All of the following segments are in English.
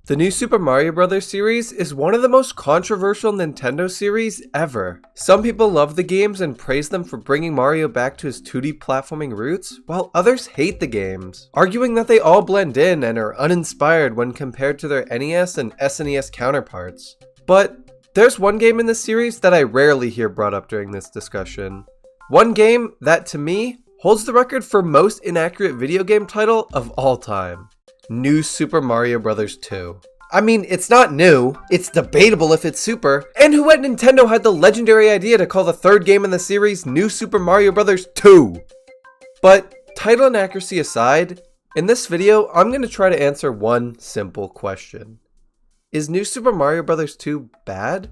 The new Super Mario Bros. Series is one of the most controversial Nintendo series ever. Some people love the games and praise them for bringing Mario back to his 2D platforming roots, while others hate the games, arguing that they all blend in and are uninspired when compared to their NES and SNES counterparts. But there's one game in this series that I rarely hear brought up during this discussion. One game that, to me, holds the record for most inaccurate video game title of all time. New Super Mario Bros. 2. I mean, it's not new, it's debatable if it's super, and who at Nintendo had the legendary idea to call the third game in the series New Super Mario Bros. 2? But, title inaccuracy aside, in this video, I'm going to try to answer one simple question. Is New Super Mario Bros. 2 bad?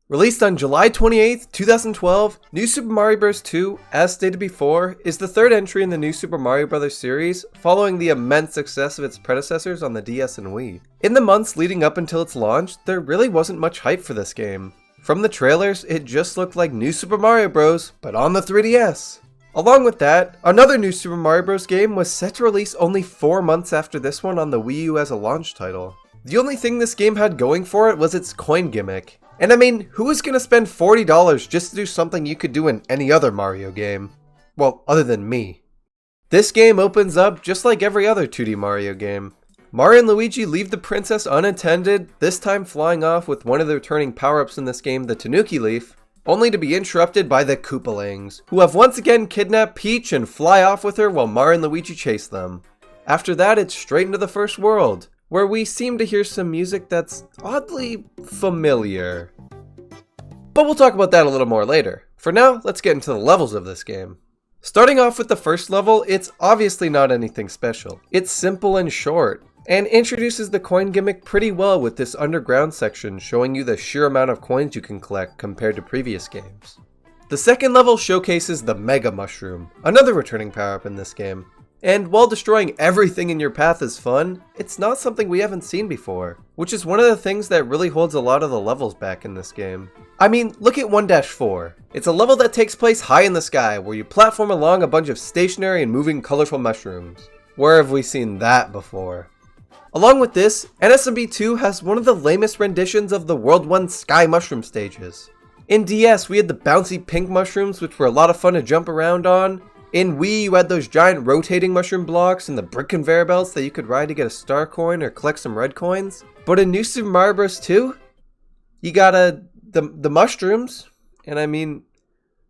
Released on July 28th, 2012, New Super Mario Bros. 2, as stated before, is the third entry in the New Super Mario Bros. Series, following the immense success of its predecessors on the DS and Wii. In the months leading up until its launch, there really wasn't much hype for this game. From the trailers, it just looked like New Super Mario Bros., but on the 3DS. Along with that, another New Super Mario Bros. Game was set to release only 4 months after this one on the Wii U as a launch title. The only thing this game had going for it was its coin gimmick. And I mean, who is going to spend $40 just to do something you could do in any other Mario game? Well, other than me. This game opens up just like every other 2D Mario game. Mario and Luigi leave the princess unattended, this time flying off with one of the returning power-ups in this game, the Tanuki Leaf, only to be interrupted by the Koopalings, who have once again kidnapped Peach and fly off with her while Mario and Luigi chase them. After that, it's straight into the first world, where we seem to hear some music that's oddly familiar. But we'll talk about that a little more later. For now, let's get into the levels of this game. Starting off with the first level, it's obviously not anything special. It's simple and short, and introduces the coin gimmick pretty well with this underground section showing you the sheer amount of coins you can collect compared to previous games. The second level showcases the Mega Mushroom, another returning power-up in this game. And while destroying everything in your path is fun, it's not something we haven't seen before, which is one of the things that really holds a lot of the levels back in this game. I mean, look at 1-4. It's a level that takes place high in the sky, where you platform along a bunch of stationary and moving colorful mushrooms. Where have we seen that before? Along with this, NSMB 2 has one of the lamest renditions of the World 1 Sky Mushroom stages. In DS, we had the bouncy pink mushrooms, which were a lot of fun to jump around on. In Wii, you had those giant rotating mushroom blocks and the brick conveyor belts that you could ride to get a star coin or collect some red coins. But in New Super Mario Bros. 2, you got the mushrooms, and I mean,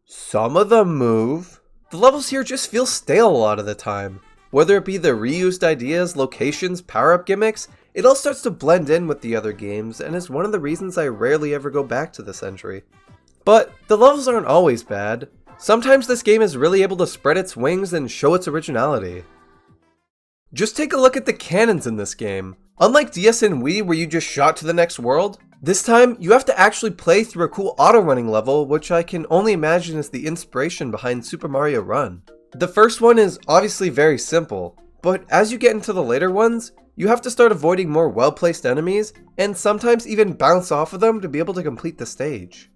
some of them move. The levels here just feel stale a lot of the time. Whether it be the reused ideas, locations, power-up gimmicks, it all starts to blend in with the other games, and is one of the reasons I rarely ever go back to this entry. But the levels aren't always bad. Sometimes this game is really able to spread its wings and show its originality. Just take a look at the cannons in this game. Unlike DS and Wii where you just shot to the next world, this time you have to actually play through a cool auto-running level, which I can only imagine is the inspiration behind Super Mario Run. The first one is obviously very simple, but as you get into the later ones, you have to start avoiding more well-placed enemies, and sometimes even bounce off of them to be able to complete the stage.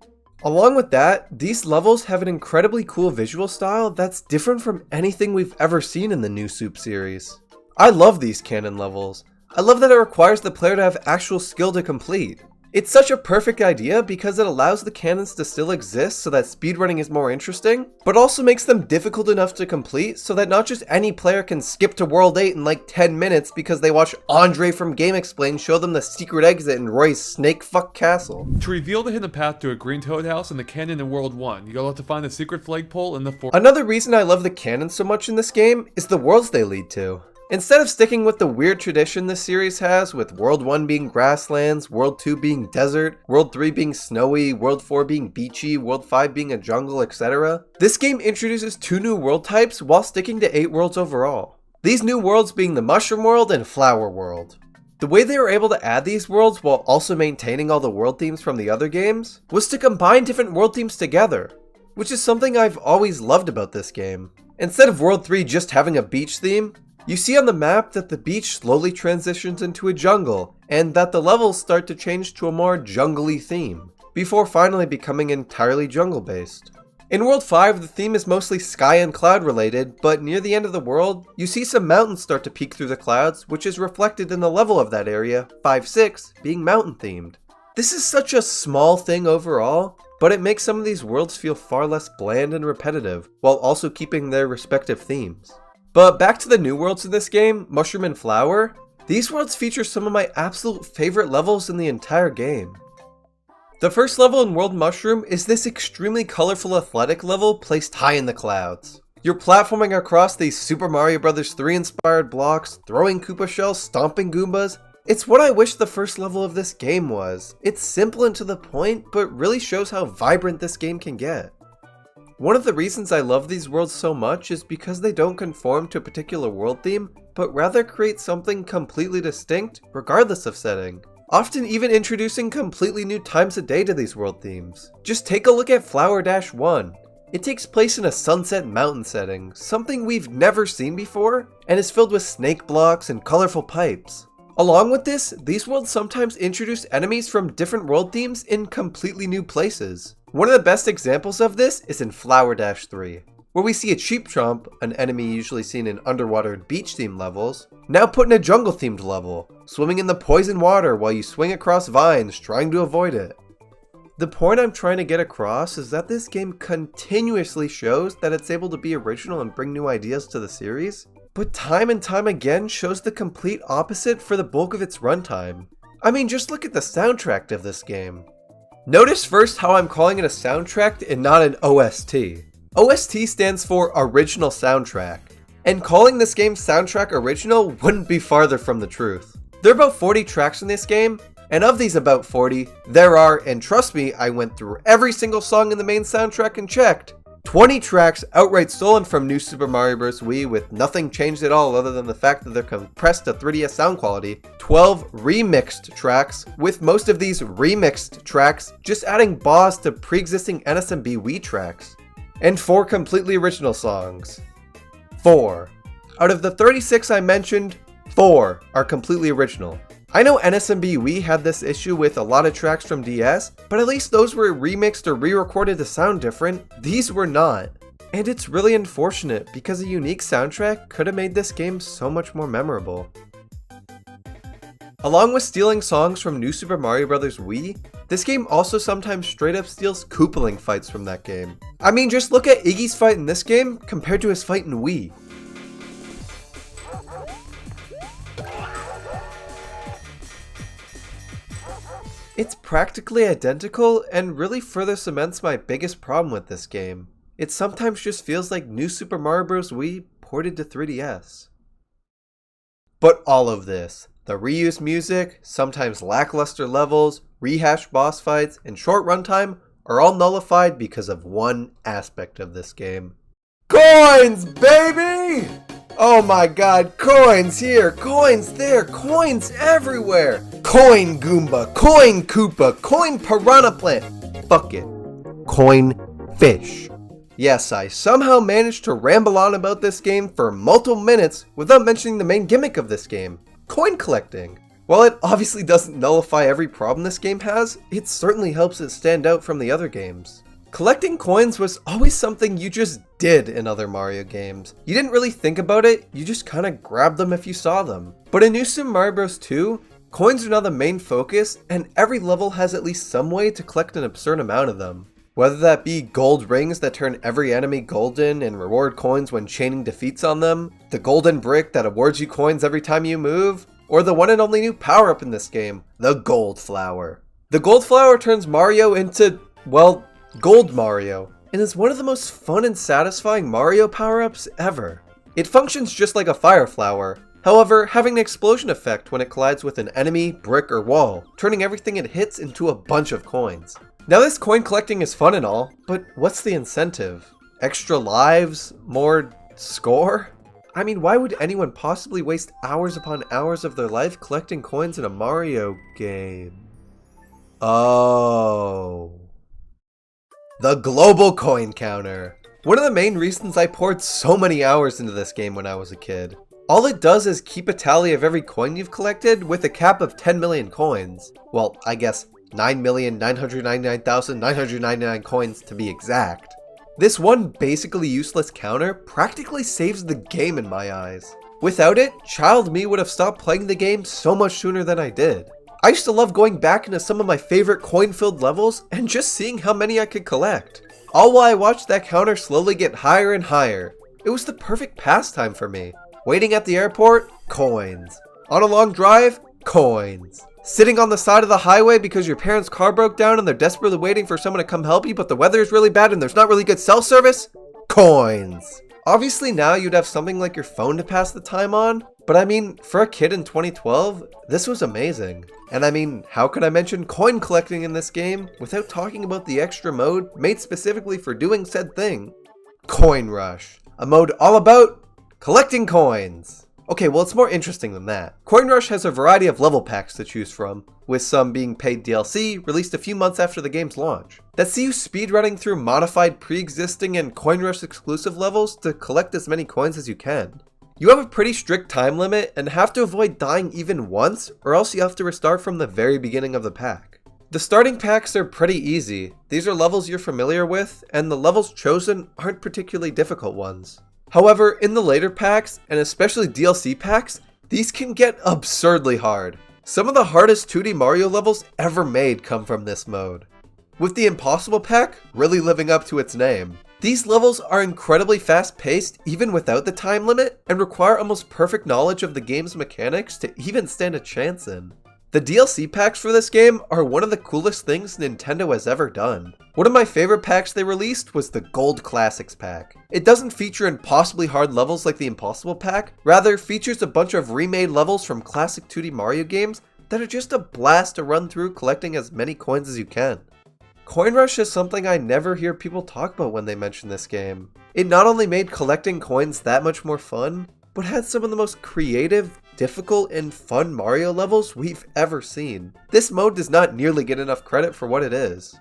Along with that, these levels have an incredibly cool visual style that's different from anything we've ever seen in the New Soup series. I love these canon levels. I love that it requires the player to have actual skill to complete. It's such a perfect idea because it allows the cannons to still exist so that speedrunning is more interesting, but also makes them difficult enough to complete so that not just any player can skip to World 8 in like 10 minutes because they watch Andre from Game Explain show them the secret exit in Roy's snakefuck castle. To reveal the hidden path to a green toad house in the canyon in World 1, you'll have to find the secret flagpole in the forest. Another reason I love the cannons so much in this game is the worlds they lead to. Instead of sticking with the weird tradition this series has, with World 1 being grasslands, World 2 being desert, World 3 being snowy, World 4 being beachy, World 5 being a jungle, etc., this game introduces 2 new world types while sticking to 8 worlds overall. These new worlds being the Mushroom World and Flower World. The way they were able to add these worlds while also maintaining all the world themes from the other games was to combine different world themes together, which is something I've always loved about this game. Instead of World 3 just having a beach theme, you see on the map that the beach slowly transitions into a jungle, and that the levels start to change to a more jungly theme, before finally becoming entirely jungle-based. In World 5, the theme is mostly sky and cloud related, but near the end of the world, you see some mountains start to peek through the clouds, which is reflected in the level of that area, 5-6, being mountain themed. This is such a small thing overall, but it makes some of these worlds feel far less bland and repetitive, while also keeping their respective themes. But back to the new worlds in this game, Mushroom and Flower, these worlds feature some of my absolute favorite levels in the entire game. The first level in World Mushroom is this extremely colorful athletic level placed high in the clouds. You're platforming across these Super Mario Bros. 3 inspired blocks, throwing Koopa shells, stomping Goombas. It's what I wish the first level of this game was. It's simple and to the point, but really shows how vibrant this game can get. One of the reasons I love these worlds so much is because they don't conform to a particular world theme, but rather create something completely distinct, regardless of setting. Often even introducing completely new times of day to these world themes. Just take a look at Flower Dash 1. It takes place in a sunset mountain setting, something we've never seen before, and is filled with snake blocks and colorful pipes. Along with this, these worlds sometimes introduce enemies from different world themes in completely new places. One of the best examples of this is in Flower Dash 3, where we see a Cheap Chomp, an enemy usually seen in underwater and beach themed levels, now put in a jungle themed level, swimming in the poison water while you swing across vines trying to avoid it. The point I'm trying to get across is that this game continuously shows that it's able to be original and bring new ideas to the series, but time and time again shows the complete opposite for the bulk of its runtime. I mean, just look at the soundtrack of this game. Notice first how I'm calling it a soundtrack and not an OST. OST stands for Original Soundtrack, and calling this game soundtrack original wouldn't be farther from the truth. There are about 40 tracks in this game, and of these about 40, there are, and trust me, I went through every single song in the main soundtrack and checked, 20 tracks outright stolen from New Super Mario Bros. Wii with nothing changed at all other than the fact that they're compressed to 3DS sound quality, 12 remixed tracks, with most of these remixed tracks just adding BOS to pre-existing NSMB Wii tracks, and 4 completely original songs. 4. Out of the 36 I mentioned, 4 are completely original. I know NSMB Wii had this issue with a lot of tracks from DS, but at least those were remixed or re-recorded to sound different. These were not. And it's really unfortunate because a unique soundtrack could have made this game so much more memorable. Along with stealing songs from New Super Mario Bros. Wii, this game also sometimes straight up steals Koopaling fights from that game. I mean, just look at Iggy's fight in this game compared to his fight in Wii. It's practically identical and really further cements my biggest problem with this game. It sometimes just feels like New Super Mario Bros. Wii ported to 3DS. But all of this, the reused music, sometimes lackluster levels, rehashed boss fights, and short runtime are all nullified because of one aspect of this game. Coins, baby! Oh my god, coins here, coins there, coins everywhere! Coin Goomba, coin Koopa, coin Piranha Plant! Fuck it. Coin Fish. Yes, I somehow managed to ramble on about this game for multiple minutes without mentioning the main gimmick of this game, coin collecting. While it obviously doesn't nullify every problem this game has, it certainly helps it stand out from the other games. Collecting coins was always something you just did in other Mario games. You didn't really think about it, you just kinda grabbed them if you saw them. But in New Super Mario Bros. 2, coins are now the main focus, and every level has at least some way to collect an absurd amount of them. Whether that be gold rings that turn every enemy golden and reward coins when chaining defeats on them, the golden brick that awards you coins every time you move, or the one and only new power-up in this game, the Gold Flower. The Gold Flower turns Mario into, well, Gold Mario, and is one of the most fun and satisfying Mario power-ups ever. It functions just like a fire flower, however, having an explosion effect when it collides with an enemy, brick, or wall, turning everything it hits into a bunch of coins. Now this coin collecting is fun and all, but what's the incentive? Extra lives? More score? I mean, why would anyone possibly waste hours upon hours of their life collecting coins in a Mario game? Oh. The global coin counter. One of the main reasons I poured so many hours into this game when I was a kid. All it does is keep a tally of every coin you've collected with a cap of 10 million coins. Well, I guess 9,999,999 coins to be exact. This one basically useless counter practically saves the game in my eyes. Without it, child me would have stopped playing the game so much sooner than I did. I used to love going back into some of my favorite coin-filled levels and just seeing how many I could collect. All while I watched that counter slowly get higher and higher. It was the perfect pastime for me. Waiting at the airport? Coins. On a long drive? Coins. Sitting on the side of the highway because your parents' car broke down and they're desperately waiting for someone to come help you, but the weather is really bad and there's not really good cell service? Coins. Obviously now you'd have something like your phone to pass the time on, but I mean, for a kid in 2012, this was amazing. And I mean, how could I mention coin collecting in this game without talking about the extra mode made specifically for doing said thing? Coin Rush. A mode all about collecting coins. Okay, well it's more interesting than that. Coin Rush has a variety of level packs to choose from, with some being paid DLC released a few months after the game's launch, that see you speedrunning through modified pre-existing and Coin Rush exclusive levels to collect as many coins as you can. You have a pretty strict time limit and have to avoid dying even once, or else you have to restart from the very beginning of the pack. The starting packs are pretty easy. These are levels you're familiar with, and the levels chosen aren't particularly difficult ones. However, in the later packs, and especially DLC packs, these can get absurdly hard. Some of the hardest 2D Mario levels ever made come from this mode, with the Impossible pack really living up to its name. These levels are incredibly fast-paced even without the time limit, and require almost perfect knowledge of the game's mechanics to even stand a chance in. The DLC packs for this game are one of the coolest things Nintendo has ever done. One of my favorite packs they released was the Gold Classics pack. It doesn't feature impossibly hard levels like the Impossible pack, rather features a bunch of remade levels from classic 2D Mario games that are just a blast to run through collecting as many coins as you can. Coin Rush is something I never hear people talk about when they mention this game. It not only made collecting coins that much more fun, but had some of the most creative, difficult, and fun Mario levels we've ever seen. This mode does not nearly get enough credit for what it is.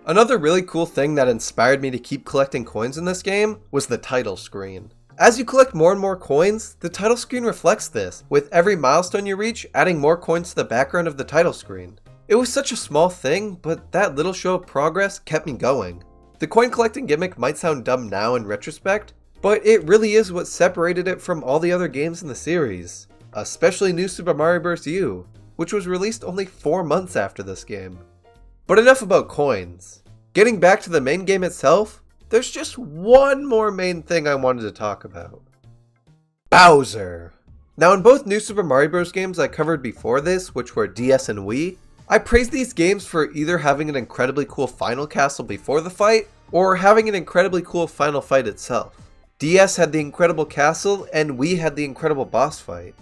Another really cool thing that inspired me to keep collecting coins in this game was the title screen. As you collect more and more coins, the title screen reflects this, with every milestone you reach adding more coins to the background of the title screen. It was such a small thing, but that little show of progress kept me going. The coin collecting gimmick might sound dumb now in retrospect, but it really is what separated it from all the other games in the series, especially New Super Mario Bros. U, which was released only 4 months after this game. But enough about coins. Getting back to the main game itself, there's just one more main thing I wanted to talk about. Bowser! Now in both New Super Mario Bros. Games I covered before this, which were DS and Wii, I praised these games for either having an incredibly cool final castle before the fight, or having an incredibly cool final fight itself. DS had the incredible castle, and Wii had the incredible boss fight.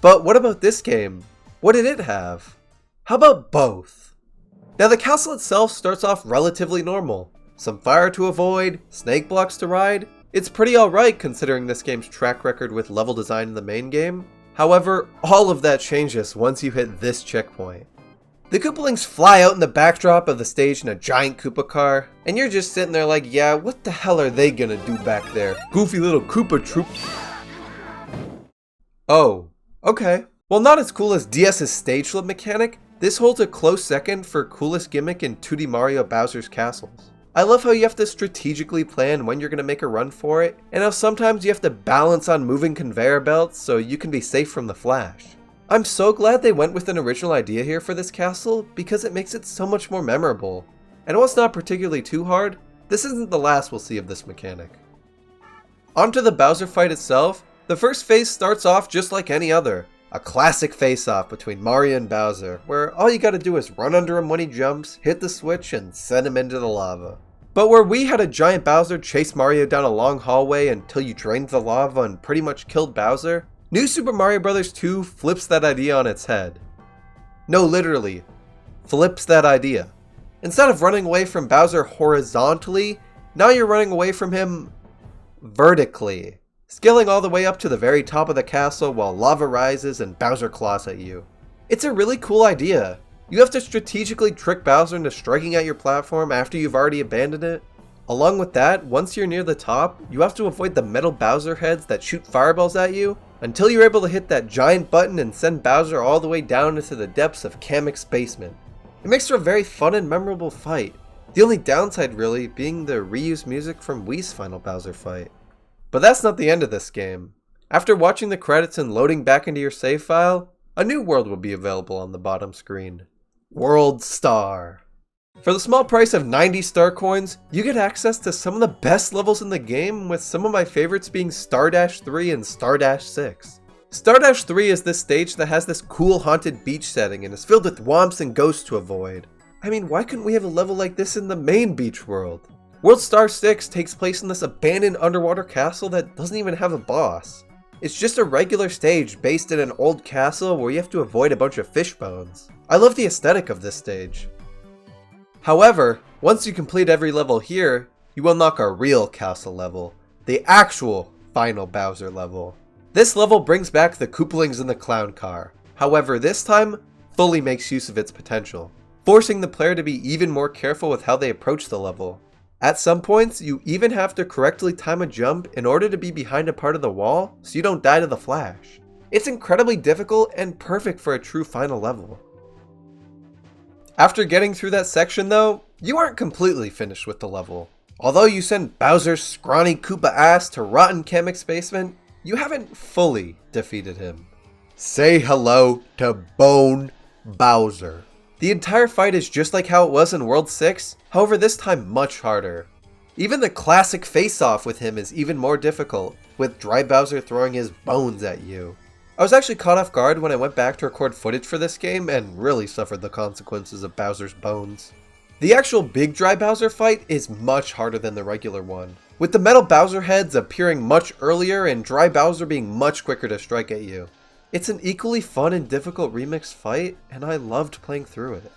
But what about this game? What did it have? How about both? Now the castle itself starts off relatively normal. Some fire to avoid, snake blocks to ride. It's pretty alright considering this game's track record with level design in the main game. However, all of that changes once you hit this checkpoint. The Koopalings fly out in the backdrop of the stage in a giant Koopa car, and you're just sitting there like, yeah, what the hell are they gonna do back there? Goofy little Koopa troop. Oh, okay. While not as cool as DS's stage flip mechanic, this holds a close second for coolest gimmick in 2D Mario Bowser's castles. I love how you have to strategically plan when you're gonna make a run for it, and how sometimes you have to balance on moving conveyor belts so you can be safe from the flash. I'm so glad they went with an original idea here for this castle because it makes it so much more memorable. And while it's not particularly too hard, this isn't the last we'll see of this mechanic. Onto the Bowser fight itself, the first phase starts off just like any other. A classic face-off between Mario and Bowser, where all you gotta do is run under him when he jumps, hit the switch, and send him into the lava. But where we had a giant Bowser chase Mario down a long hallway until you drained the lava and pretty much killed Bowser, New Super Mario Bros. 2 flips that idea on its head. No, literally, flips that idea. Instead of running away from Bowser horizontally, now you're running away from him vertically, scaling all the way up to the very top of the castle while lava rises and Bowser claws at you. It's a really cool idea. You have to strategically trick Bowser into striking at your platform after you've already abandoned it. Along with that, once you're near the top, you have to avoid the metal Bowser heads that shoot fireballs at you until you're able to hit that giant button and send Bowser all the way down into the depths of Kamek's basement. It makes for a very fun and memorable fight, The only downside really being the reused music from Wii's final Bowser fight. But that's not the end of this game. After watching the credits and loading back into your save file, a new world will be available on the bottom screen. World Star. For the small price of 90 star coins, you get access to some of the best levels in the game, with some of my favorites being Star-Dash 3 and Star-Dash 6. Star-Dash 3 is this stage that has this cool haunted beach setting and is filled with womps and ghosts to avoid. I mean, why couldn't we have a level like this in the main beach world? World Star 6 takes place in this abandoned underwater castle that doesn't even have a boss. It's just a regular stage based in an old castle where you have to avoid a bunch of fish bones. I love the aesthetic of this stage. However, once you complete every level here, you unlock a real castle level, the actual final Bowser level. This level brings back the Koopalings in the clown car, however this time fully makes use of its potential, forcing the player to be even more careful with how they approach the level. At some points, you even have to correctly time a jump in order to be behind a part of the wall so you don't die to the flash. It's incredibly difficult and perfect for a true final level. After getting through that section though, you aren't completely finished with the level. Although you send Bowser's scrawny Koopa ass to rot in Gimmick's basement, you haven't fully defeated him. Say hello to Bone Bowser. The entire fight is just like how it was in World 6, however this time much harder. Even the classic face-off with him is even more difficult, with Dry Bowser throwing his bones at you. I was actually caught off guard when I went back to record footage for this game and really suffered the consequences of Bowser's bones. The actual big Dry Bowser fight is much harder than the regular one, with the metal Bowser heads appearing much earlier and Dry Bowser being much quicker to strike at you. It's an equally fun and difficult remix fight, and I loved playing through it.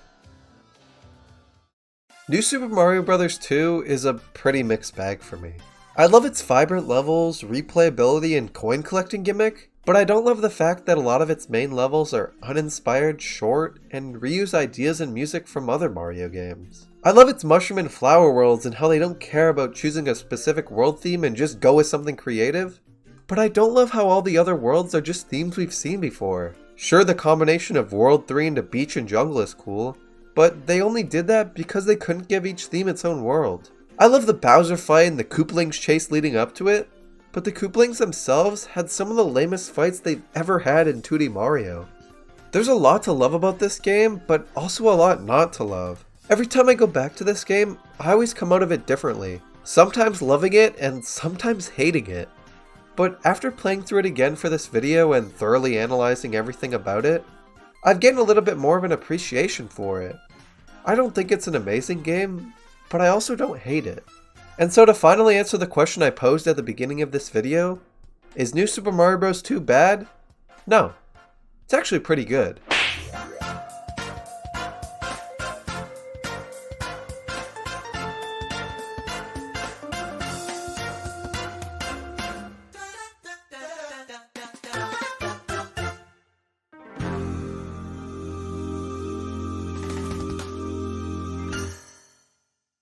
New Super Mario Bros. 2 is a pretty mixed bag for me. I love its vibrant levels, replayability, and coin collecting gimmick, but I don't love the fact that a lot of its main levels are uninspired, short, and reuse ideas and music from other Mario games. I love its mushroom and flower worlds and how they don't care about choosing a specific world theme and just go with something creative. But I don't love how all the other worlds are just themes we've seen before. Sure, the combination of World 3 into Beach and Jungle is cool, but they only did that because they couldn't give each theme its own world. I love the Bowser fight and the Koopalings chase leading up to it, but the Koopalings themselves had some of the lamest fights they've ever had in 2D Mario. There's a lot to love about this game, but also a lot not to love. Every time I go back to this game, I always come out of it differently, sometimes loving it and sometimes hating it. But after playing through it again for this video and thoroughly analyzing everything about it, I've gained a little bit more of an appreciation for it. I don't think it's an amazing game, but I also don't hate it. And so to finally answer the question I posed at the beginning of this video, is New Super Mario Bros. 2 bad? No, it's actually pretty good.